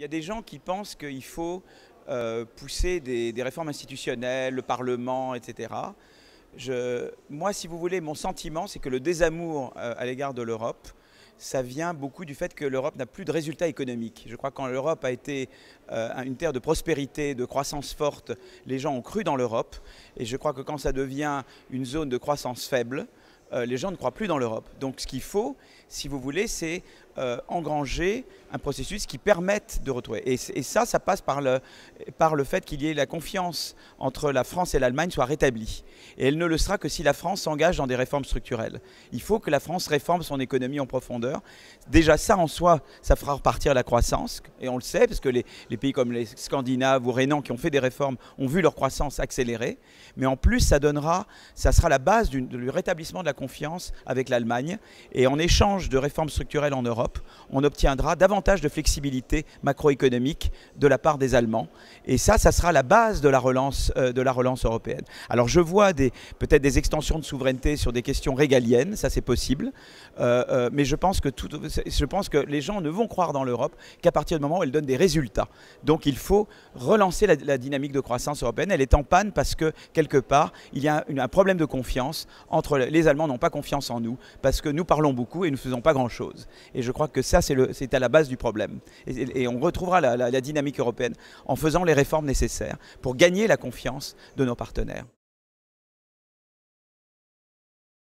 Il y a des gens qui pensent qu'il faut pousser des réformes institutionnelles, le Parlement, etc. Moi, si vous voulez, mon sentiment, c'est que le désamour à l'égard de l'Europe, ça vient beaucoup du fait que l'Europe n'a plus de résultats économiques. Je crois que quand l'Europe a été une terre de prospérité, de croissance forte, les gens ont cru dans l'Europe. Et je crois que quand ça devient une zone de croissance faible, les gens ne croient plus dans l'Europe. Donc ce qu'il faut, si vous voulez, c'est engranger un processus qui permette de retrouver. Et ça passe par le fait qu'il y ait la confiance entre la France et l'Allemagne soit rétablie. Et elle ne le sera que si la France s'engage dans des réformes structurelles. Il faut que la France réforme son économie en profondeur. Déjà ça en soi, ça fera repartir la croissance. Et on le sait, parce que les pays comme les Scandinaves ou Rhénans qui ont fait des réformes ont vu leur croissance accélérer. Mais en plus, ça sera la base du rétablissement de la confiance avec l'Allemagne. Et en échange de réformes structurelles en Europe, on obtiendra davantage de flexibilité macroéconomique de la part des Allemands. Et ça sera la base de la relance européenne. Alors je vois peut-être des extensions de souveraineté sur des questions régaliennes, ça c'est possible. Mais je pense que les gens ne vont croire dans l'Europe qu'à partir du moment où elle donne des résultats. Donc il faut relancer la dynamique de croissance européenne. Elle est en panne parce que, quelque part, il y a un problème de confiance entre les Allemands n'ont pas confiance en nous parce que nous parlons beaucoup et nous ne faisons pas grand-chose. Et je crois que ça, c'est à la base du problème. Et on retrouvera la dynamique européenne en faisant les réformes nécessaires pour gagner la confiance de nos partenaires.